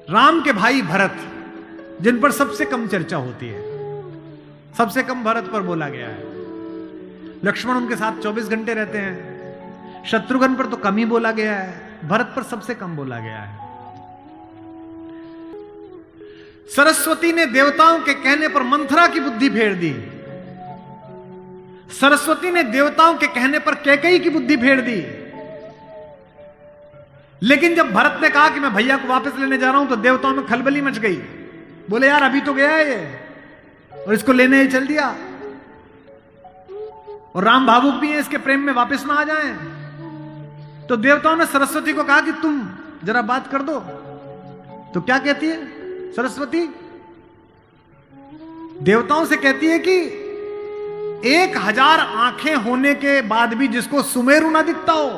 राम के भाई भरत, जिन पर सबसे कम चर्चा होती है, सबसे कम भरत पर बोला गया है। लक्ष्मण उनके साथ 24 घंटे रहते हैं। शत्रुघ्न पर तो कम ही बोला गया है, भरत पर सबसे कम बोला गया है। सरस्वती ने देवताओं के कहने पर मंथरा की बुद्धि फेर दी। सरस्वती ने देवताओं के कहने पर कैकेयी की बुद्धि फेर दी। लेकिन जब भरत ने कहा कि मैं भैया को वापस लेने जा रहा हूं, तो देवताओं में खलबली मच गई। बोले यार अभी तो गया है ये, और इसको लेने ही चल दिया, और राम भावुक भी है, इसके प्रेम में वापस ना आ जाएं। तो देवताओं ने सरस्वती को कहा कि तुम जरा बात कर दो। तो क्या कहती है सरस्वती? देवताओं से कहती है कि 1000 आंखें होने के बाद भी जिसको सुमेरु ना दिखता हो,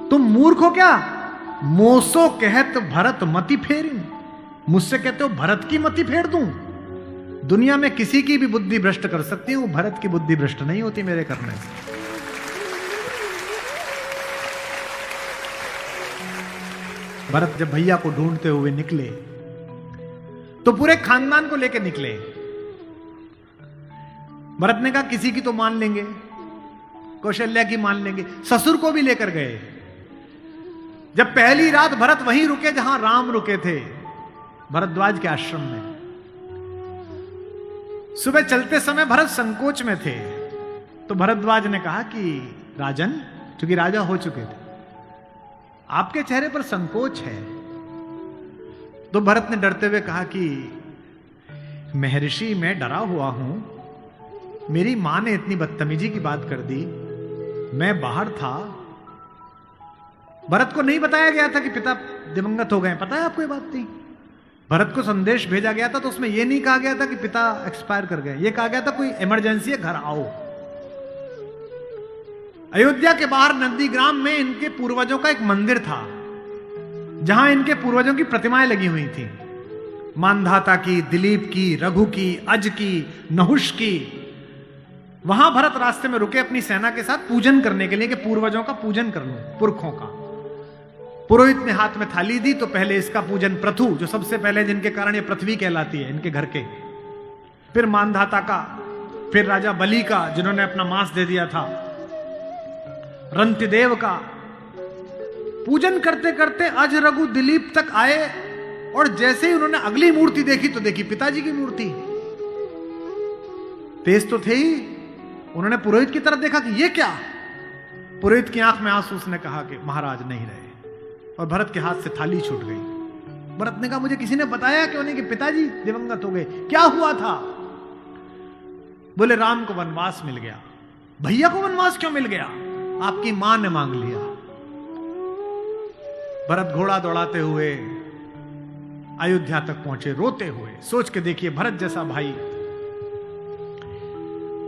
तुम मूर्ख हो क्या? मोसो कहत भरत मति फेरी, मुझसे कहते हो भरत की मति फेर दूं? दुनिया में किसी की भी बुद्धि भ्रष्ट कर सकती हूं, भरत की बुद्धि भ्रष्ट नहीं होती मेरे करने से। भरत जब भैया को ढूंढते हुए निकले, तो पूरे खानदान को लेकर निकले। भरत ने कहा किसी की तो मान लेंगे, कौशल्या की मान लेंगे, ससुर को भी लेकर गए। जब पहली रात भरत वहीं रुके जहां राम रुके थे, भरद्वाज के आश्रम में। सुबह चलते समय भरत संकोच में थे, तो भरद्वाज ने कहा कि राजन, क्योंकि राजा हो चुके थे, आपके चेहरे पर संकोच है। तो भरत ने डरते हुए कहा कि महर्षि मैं डरा हुआ हूं, मेरी मां ने इतनी बदतमीजी की बात कर दी, मैं बाहर था। भरत को नहीं बताया गया था कि पिता दिवंगत हो गए, पता है आपको ये बात नहीं? भरत को संदेश भेजा गया था तो उसमें यह नहीं कहा गया था कि पिता एक्सपायर कर गए, यह कहा गया था कोई इमरजेंसी है, घर आओ। अयोध्या के बाहर नंदीग्राम में इनके पूर्वजों का एक मंदिर था, जहां इनके पूर्वजों की प्रतिमाएं लगी हुई थी, मानधाता की, दिलीप की, रघु की, अज की, नहुष की। वहां भरत रास्ते में रुके अपनी सेना के साथ पूजन करने के लिए, कि पूर्वजों का पूजन कर लूं, पुरखों का। पुरोहित ने हाथ में थाली दी, तो पहले इसका पूजन प्रथु, जो सबसे पहले जिनके कारण ये पृथ्वी कहलाती है, इनके घर के, फिर मानधाता का, फिर राजा बलि का जिन्होंने अपना मांस दे दिया था, रंतिदेव का। पूजन करते करते अज, रघु, दिलीप तक आए, और जैसे ही उन्होंने अगली मूर्ति देखी तो देखी पिताजी की मूर्ति। तेज तो थे ही, उन्होंने पुरोहित की तरफ देखा कि ये क्या? पुरोहित की आंख में आंसू, उसने कहा कि महाराज नहीं रहे, और भरत के हाथ से थाली छूट गई। भरत ने कहा मुझे किसी ने बताया क्यों नहीं कि पिताजी दिवंगत हो गए, क्या हुआ था? बोले राम को वनवास मिल गया। भैया को वनवास क्यों मिल गया? आपकी मां ने मांग लिया। भरत घोड़ा दौड़ाते हुए अयोध्या तक पहुंचे, रोते हुए। सोच के देखिए, भरत जैसा भाई,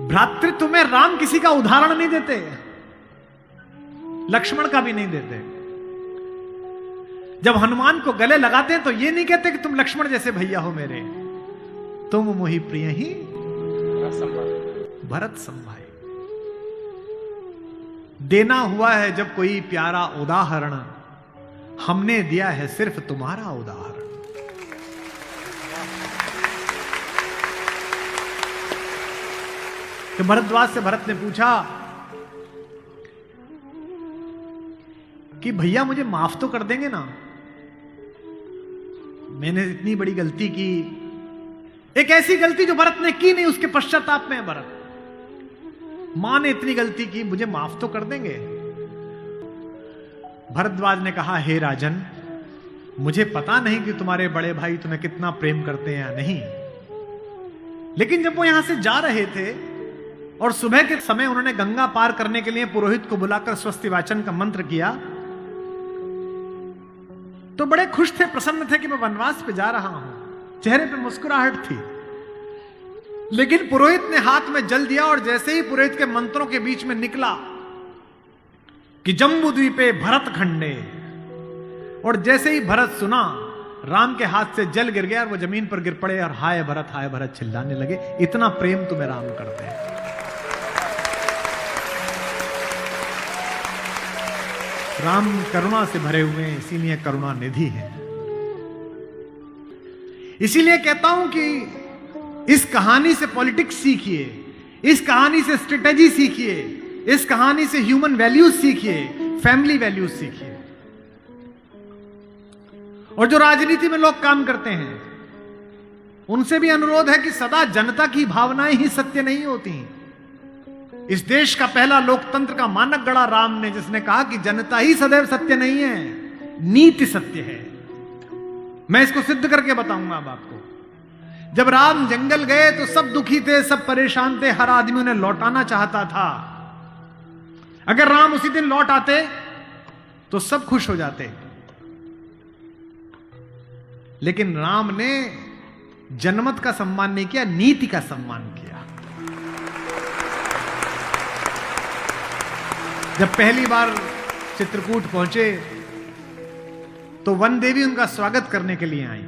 भ्रातृत्व में राम किसी का उदाहरण नहीं देते, लक्ष्मण का भी नहीं देते। जब हनुमान को गले लगाते हैं तो ये नहीं कहते कि तुम लक्ष्मण जैसे भैया हो मेरे, तुम मोहि प्रिय ही भरत संभाई। देना हुआ है जब कोई प्यारा उदाहरण, हमने दिया है सिर्फ तुम्हारा उदाहरण। तो भरद्वाज से भरत ने पूछा कि भैया मुझे माफ तो कर देंगे ना? मैंने इतनी बड़ी गलती की, एक ऐसी गलती जो भरत ने की नहीं, उसके पश्चाताप में है भरत। मां ने इतनी गलती की, मुझे माफ तो कर देंगे? भरद्वाज ने कहा हे राजन, मुझे पता नहीं कि तुम्हारे बड़े भाई तुम्हें कितना प्रेम करते हैं या नहीं, लेकिन जब वो यहां से जा रहे थे और सुबह के समय उन्होंने गंगा पार करने के लिए पुरोहित को बुलाकर स्वस्ति वाचन का मंत्र किया, तो बड़े खुश थे, प्रसन्न थे कि मैं वनवास पे जा रहा हूं, चेहरे पे मुस्कुराहट थी। लेकिन पुरोहित ने हाथ में जल दिया, और जैसे ही पुरोहित के मंत्रों के बीच में निकला कि जम्बूद्वीपे भरत खंडे, और जैसे ही भरत सुना, राम के हाथ से जल गिर गया और वो जमीन पर गिर पड़े और हाय भरत चिल्लाने लगे। इतना प्रेम तुम्हें राम करते हैं। राम करुणा से भरे हुए हैं, इसीलिए करुणा निधि है। इसीलिए कहता हूं कि इस कहानी से पॉलिटिक्स सीखिए, इस कहानी से स्ट्रेटेजी सीखिए, इस कहानी से ह्यूमन वैल्यूज सीखिए, फैमिली वैल्यूज सीखिए। और जो राजनीति में लोग काम करते हैं उनसे भी अनुरोध है कि सदा जनता की भावनाएं ही सत्य नहीं होती। इस देश का पहला लोकतंत्र का मानक गढ़ा राम ने, जिसने कहा कि जनता ही सदैव सत्य नहीं है, नीति सत्य है। मैं इसको सिद्ध करके बताऊंगा अब आपको। जब राम जंगल गए तो सब दुखी थे, सब परेशान थे, हर आदमी उन्हें लौटाना चाहता था। अगर राम उसी दिन लौट आते तो सब खुश हो जाते, लेकिन राम ने जनमत का सम्मान नहीं किया, नीति का सम्मान किया। जब पहली बार चित्रकूट पहुंचे तो वन देवी उनका स्वागत करने के लिए आई।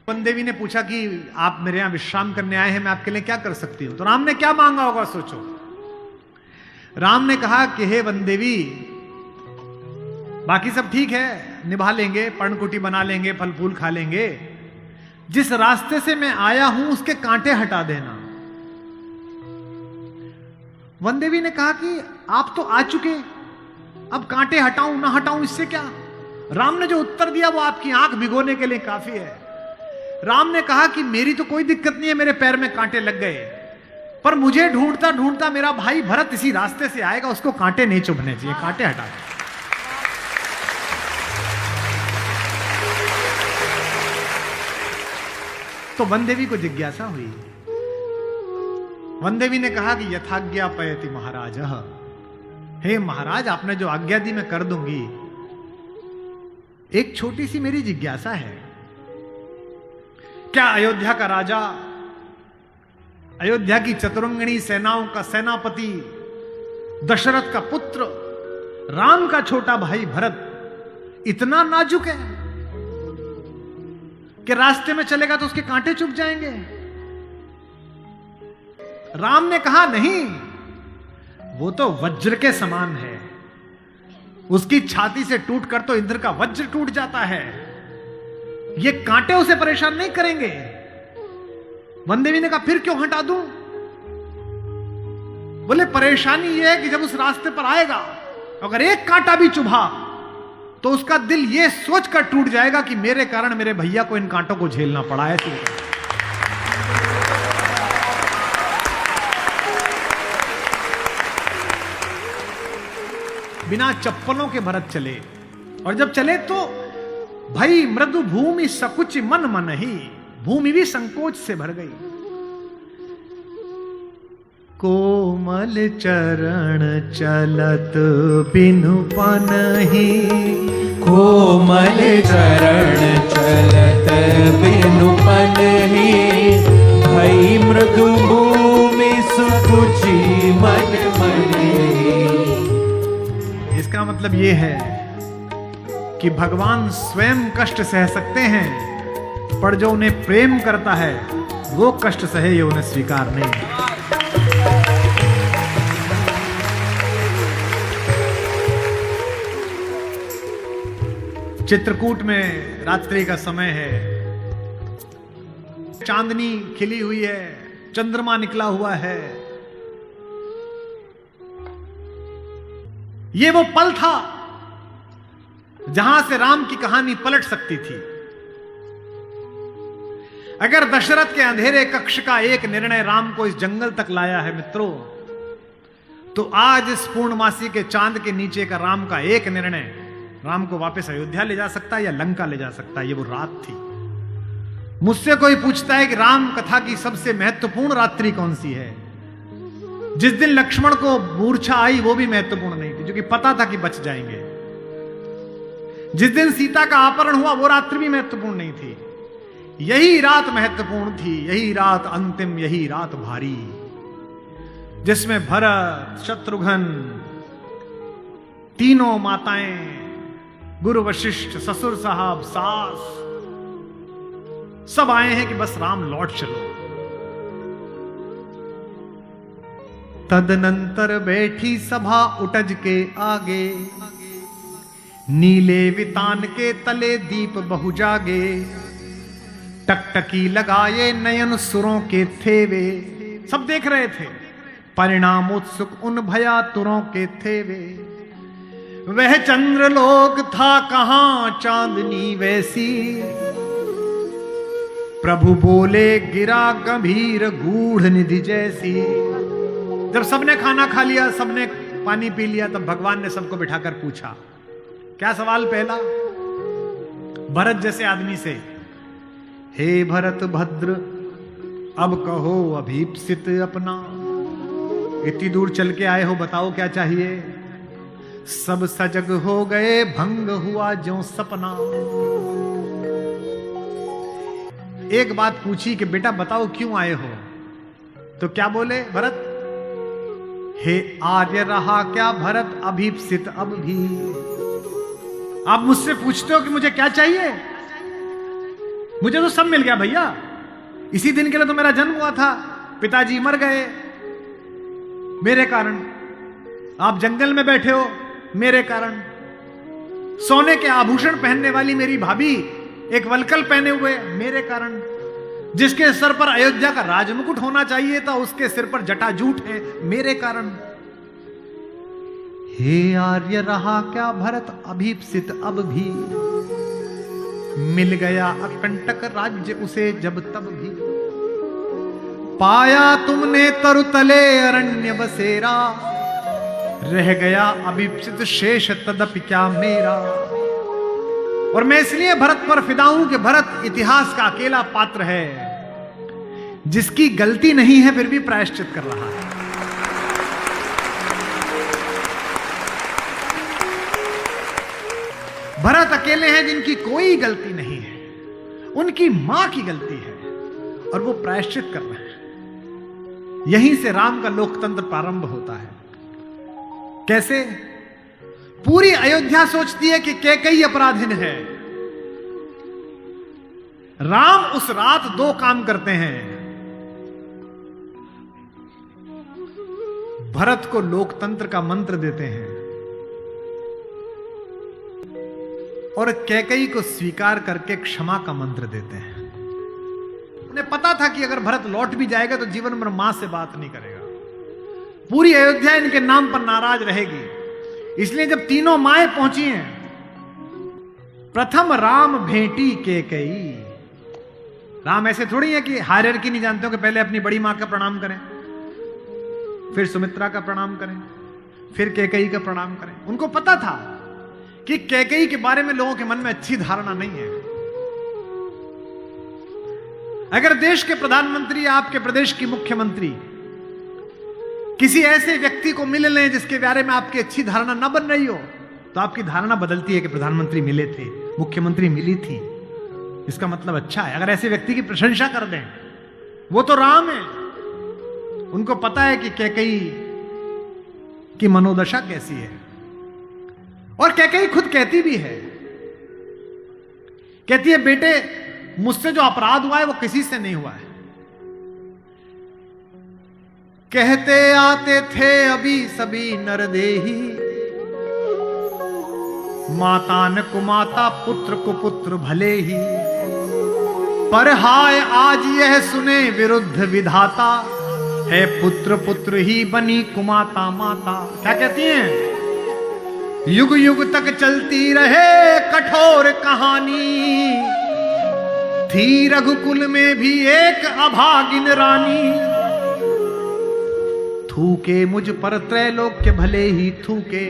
वन देवी ने पूछा कि आप मेरे यहां विश्राम करने आए हैं, मैं आपके लिए क्या कर सकती हूं। तो राम ने क्या मांगा होगा सोचो। राम ने कहा कि हे वन देवी, बाकी सब ठीक है, निभा लेंगे, पर्णकुटी बना लेंगे, फल फूल खा लेंगे, जिस रास्ते से मैं आया हूं उसके कांटे हटा देना। वन देवी ने कहा कि आप तो आ चुके, अब कांटे हटाऊं ना हटाऊं इससे क्या। राम ने जो उत्तर दिया वो आपकी आंख भिगोने के लिए काफी है। राम ने कहा कि मेरी तो कोई दिक्कत नहीं है, मेरे पैर में कांटे लग गए, पर मुझे ढूंढता ढूंढता मेरा भाई भरत इसी रास्ते से आएगा, उसको कांटे नहीं चुभने चाहिए, कांटे हटा दे। तो वन देवी को जिज्ञासा हुई। वन देवी ने कहा कि यथाज्ञा पयति महाराज, हे महाराज आपने जो आज्ञा दी मैं कर दूंगी। एक छोटी सी मेरी जिज्ञासा है, क्या अयोध्या का राजा, अयोध्या की चतुरंगिणी सेनाओं का सेनापति, दशरथ का पुत्र, राम का छोटा भाई भरत इतना नाजुक है कि रास्ते में चलेगा तो उसके कांटे चुभ जाएंगे? राम ने कहा नहीं, वो तो वज्र के समान है, उसकी छाती से टूटकर तो इंद्र का वज्र टूट जाता है, ये कांटे उसे परेशान नहीं करेंगे। वन देवी ने कहा फिर क्यों हटा दूं? बोले परेशानी यह है कि जब उस रास्ते पर आएगा अगर एक कांटा भी चुभा तो उसका दिल यह सोचकर टूट जाएगा कि मेरे कारण मेरे भैया को इन कांटों को झेलना पड़ा है। बिना चप्पलों के भरत चले, और जब चले तो भाई मृदु भूमि सकुच मन मन ही, भूमि भी संकोच से भर गई। कोमल चरण चलत बिनु पनहि, कोमल चरण चलत बिनु पनहि, भई मृदु भूमि सुकुचि मन मनि। इसका मतलब यह है कि भगवान स्वयं कष्ट सह सकते हैं, पर जो उन्हें प्रेम करता है वो कष्ट सहे ये उन्हें स्वीकार नहीं है। चित्रकूट में रात्रि का समय है, चांदनी खिली हुई है, चंद्रमा निकला हुआ है। ये वो पल था जहां से राम की कहानी पलट सकती थी। अगर दशरथ के अंधेरे कक्ष का एक निर्णय राम को इस जंगल तक लाया है मित्रों, तो आज इस पूर्णमासी के चांद के नीचे का राम का एक निर्णय राम को वापस अयोध्या ले जा सकता है या लंका ले जा सकता है। ये वो रात थी। मुझसे कोई पूछता है कि राम कथा की सबसे महत्वपूर्ण रात्रि कौन सी है, जिस दिन लक्ष्मण को मूर्छा आई वो भी महत्वपूर्ण नहीं थी, क्योंकि पता था कि बच जाएंगे। जिस दिन सीता का अपहरण हुआ वो रात्रि भी महत्वपूर्ण नहीं थी। यही रात महत्वपूर्ण थी, यही रात अंतिम, यही रात भारी, जिसमें भरत, शत्रुघ्न, तीनों माताएं, गुरु वशिष्ठ, ससुर साहब, सास, सब आए हैं कि बस राम लौट चलो। तदनंतर बैठी सभा उटज के आगे, नीले वितान के तले दीप बहु जागे। टकटकी लगाए नयन सुरों के थे वे, सब देख रहे थे। परिणाम उत्सुक उन भया तुरों के थे वे, वह चंद्रलोक था कहां चांदनी वैसी। प्रभु बोले गिरा गंभीर गूढ़ निधि जैसी। जब सबने खाना खा लिया, सबने पानी पी लिया, तब भगवान ने सबको बिठाकर पूछा। क्या सवाल पहला? भरत जैसे आदमी से, हे भरत भद्र अब कहो अभीप्सित अपना। इतनी दूर चल के आए हो, बताओ क्या चाहिए। सब सजग हो गए, भंग हुआ ज्यों सपना। एक बात पूछी कि बेटा बताओ क्यों आए हो, तो क्या बोले भरत? हे आर्य रहा क्या भरत अभीप्सित अब भी। आप मुझसे पूछते हो कि मुझे क्या चाहिए? मुझे तो सब मिल गया भैया। इसी दिन के लिए तो मेरा जन्म हुआ था, पिताजी मर गए मेरे कारण, आप जंगल में बैठे हो मेरे कारण, सोने के आभूषण पहनने वाली मेरी भाभी एक वलकल पहने हुए मेरे कारण, जिसके सर पर अयोध्या का राजमुकुट होना चाहिए था उसके सिर पर जटाजूट है मेरे कारण। हे आर्य रहा क्या भरत अभीप्सित अब भी। मिल गया अकंटक राज्य उसे जब तब भी। पाया तुमने तरुतले अरण्य बसेरा, रह गया अभीप्सित शेष तदपि क्या मेरा। और मैं इसलिए भरत पर फिदा हूं कि भरत इतिहास का अकेला पात्र है जिसकी गलती नहीं है फिर भी प्रायश्चित कर रहा है। भरत अकेले हैं जिनकी कोई गलती नहीं है, उनकी मां की गलती है और वो प्रायश्चित कर रहे हैं। यहीं से राम का लोकतंत्र प्रारंभ होता है। कैसे? पूरी अयोध्या सोचती है कि कैकेयी अपराधिन है। राम उस रात दो काम करते हैं। भरत को लोकतंत्र का मंत्र देते हैं और कैकेयी को स्वीकार करके क्षमा का मंत्र देते हैं। उन्हें पता था कि अगर भरत लौट भी जाएगा तो जीवन भर मां से बात नहीं करेगा, पूरी अयोध्या इनके नाम पर नाराज रहेगी। इसलिए जब तीनों माएं पहुंची हैं, प्रथम राम भेंटी कैकेयी। राम ऐसे थोड़ी है कि हायरार्की नहीं जानते हो कि पहले अपनी बड़ी मां का प्रणाम करें, फिर सुमित्रा का प्रणाम करें, फिर कैकेयी का प्रणाम करें। उनको पता था कि कैकेयी के बारे में लोगों के मन में अच्छी धारणा नहीं है। अगर देश के प्रधानमंत्री या आपके प्रदेश की मुख्यमंत्री किसी ऐसे व्यक्ति को मिल लें जिसके बारे में आपकी अच्छी धारणा न बन रही हो, तो आपकी धारणा बदलती है कि प्रधानमंत्री मिले थे, मुख्यमंत्री मिली थी, इसका मतलब अच्छा है। अगर ऐसे व्यक्ति की प्रशंसा कर दें, वो तो राम है। उनको पता है कि कैकेयी की मनोदशा कैसी है। और कैकेयी खुद कहती भी है, कहती है बेटे मुझसे जो अपराध हुआ है वो किसी से नहीं हुआ है। कहते आते थे अभी सभी नरदेही, माता न कुमाता पुत्र को पुत्र भले ही। पर हाय आज यह सुने विरुद्ध विधाता, है पुत्र पुत्र ही बनी कुमाता माता। क्या कहती हैं? युग युग तक चलती रहे कठोर कहानी, थी रघुकुल में भी एक अभागिन रानी। थूके मुझ पर त्रैलोक्य भले ही थूके,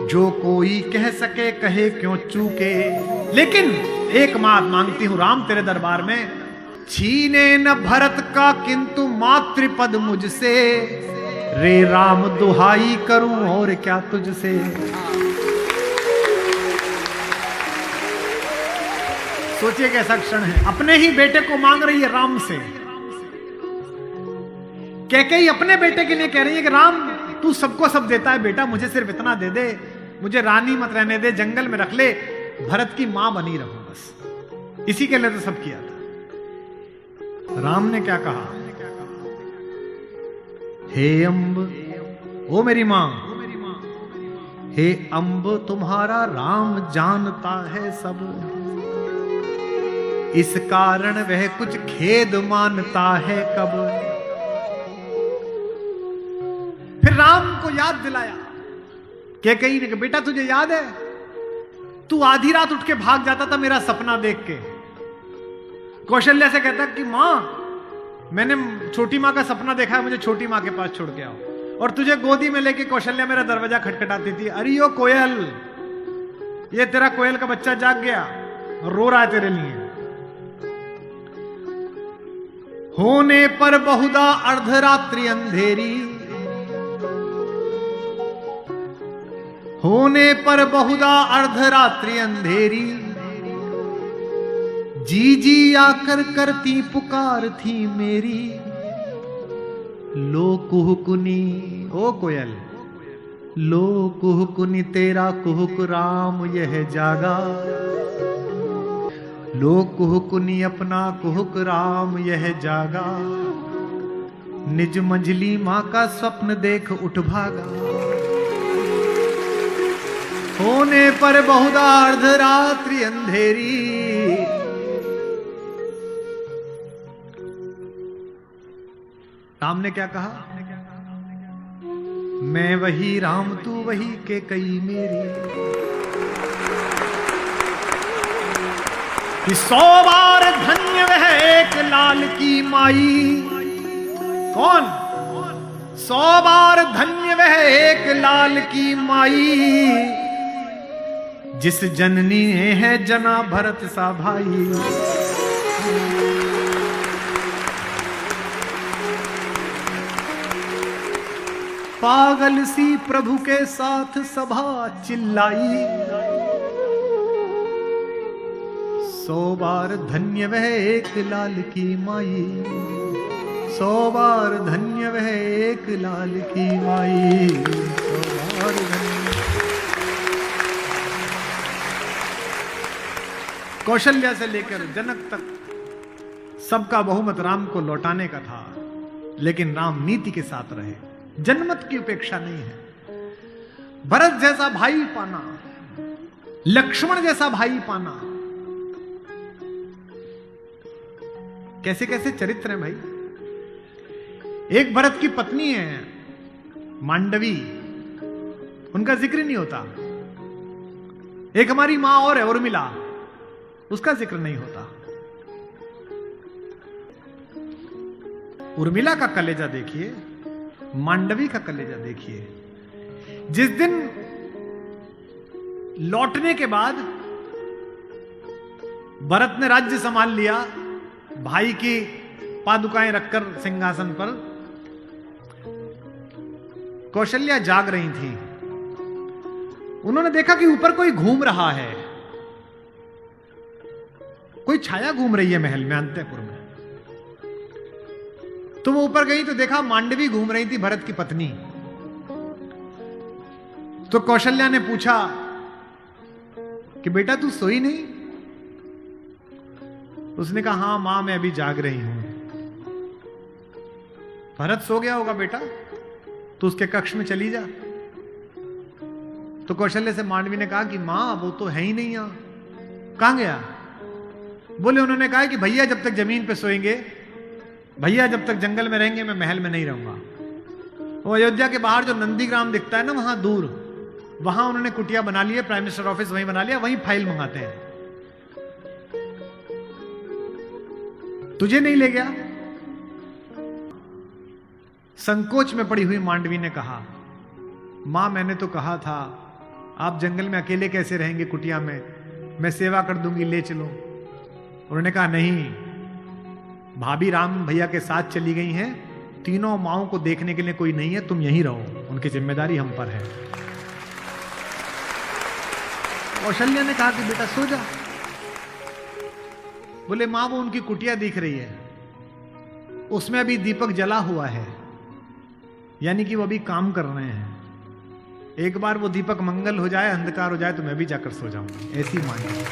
जो कोई कह सके कहे क्यों चूके। लेकिन एक बात मांगती हूं राम तेरे दरबार में, छीने न भरत का किंतु मातृपद मुझसे। रे राम दुहाई करूं और क्या तुझसे। सोचिए कैसा क्षण है, अपने ही बेटे को मांग रही है राम से। कैकेयी अपने बेटे के लिए कह रही है कि राम तू सबको सब देता है बेटा, मुझे सिर्फ इतना दे दे, मुझे रानी मत रहने दे, जंगल में रख ले, भरत की मां बनी रहूं बस। इसी के लिए तो सब किया था। राम ने क्या कहा? हे अम्ब, ओ मेरी मां, हे अम्ब तुम्हारा राम जानता है सब। इस कारण वह कुछ खेद मानता है कब। फिर राम को याद दिलाया, कैकेयी ने कहा बेटा तुझे याद है तू आधी रात उठ के भाग जाता था मेरा सपना देख के। कौशल्या से कहता कि मां मैंने छोटी मां का सपना देखा है, मुझे छोटी मां के पास छोड़ के आओ। और तुझे गोदी में लेके कौशल्या मेरा दरवाजा खटखटाती थी, अरे ओ कोयल, ये तेरा कोयल का बच्चा जाग गया और रो रहा है तेरे लिए। होने पर बहुधा अर्धरात्रि अंधेरी, होने पर बहुधा अर्धरात्रि अंधेरी, जी जी आकर करती पुकार थी मेरी। लो कुहुकुनी, ओ कोयल, लो कुहुकुनी तेरा कुहुक राम यह जागा। लो कुहुकुनी अपना कुहुक राम यह जागा। निज मंझली मां का स्वप्न देख उठ भागा। होने पर बहुधा अर्धरात्रि अंधेरी, राम ने क्या कहा, मैं वही राम तू वही कैकेयी मेरी। कि 100 बार धन्य वह एक लाल की माई। कौन? 100 बार धन्य वह एक लाल की माई, जिस जननी ने है जना भरत सा भाई। पागल सी प्रभु के साथ सभा चिल्लाई। 100 बार धन्य वह एक लाल की माई। 100 बार धन्य वह एक लाल की माई। 100 बार धन्य। कौशल्या से लेकर जनक तक सबका बहुमत राम को लौटाने का था, लेकिन राम नीति के साथ रहे, जनमत की उपेक्षा नहीं है। भरत जैसा भाई पाना, लक्ष्मण जैसा भाई पाना, कैसे कैसे चरित्र है भाई। एक भरत की पत्नी है मांडवी, उनका जिक्र नहीं होता। एक हमारी मां और है उर्मिला, उसका जिक्र नहीं होता। उर्मिला का कलेजा देखिए, मांडवी का कलेजा देखिए। जिस दिन लौटने के बाद भरत ने राज्य संभाल लिया, भाई की पादुकाएं रखकर सिंहासन पर, कौशल्या जाग रही थी। उन्होंने देखा कि ऊपर कोई घूम रहा है, कोई छाया घूम रही है महल में अंतःपुर में। तो वो ऊपर गई तो देखा मांडवी घूम रही थी, भरत की पत्नी। तो कौशल्या ने पूछा कि बेटा तू सोई नहीं? उसने कहा हां मां मैं अभी जाग रही हूं। भरत सो गया होगा बेटा, तो उसके कक्ष में चली जा। तो कौशल्या से मांडवी ने कहा कि मां वो तो है ही नहीं यहां, कहां गया? बोले उन्होंने कहा कि भैया जब तक जमीन पे सोएंगे, भैया जब तक जंगल में रहेंगे, मैं महल में नहीं रहूंगा। वो अयोध्या के बाहर जो नंदीग्राम दिखता है ना वहां दूर, वहां उन्होंने कुटिया बना ली है, प्राइम मिनिस्टर ऑफिस वहीं बना लिया, वहीं फाइल मंगाते हैं। तुझे नहीं ले गया? संकोच में पड़ी हुई मांडवी ने कहा मां मैंने तो कहा था आप जंगल में अकेले कैसे रहेंगे कुटिया में, मैं सेवा कर दूंगी, ले चलो। उन्होंने कहा नहीं, भाभी राम भैया के साथ चली गई हैं, तीनों माओं को देखने के लिए कोई नहीं है, तुम यहीं रहो, उनकी जिम्मेदारी हम पर है। कौशल्या ने कहा कि बेटा सो जा। बोले मां वो उनकी कुटिया दिख रही है, उसमें अभी दीपक जला हुआ है, यानी कि वो अभी काम कर रहे हैं। एक बार वो दीपक मंगल हो जाए, अंधकार हो जाए तो मैं भी जाकर सो जाऊंगी, ऐसी मांगी।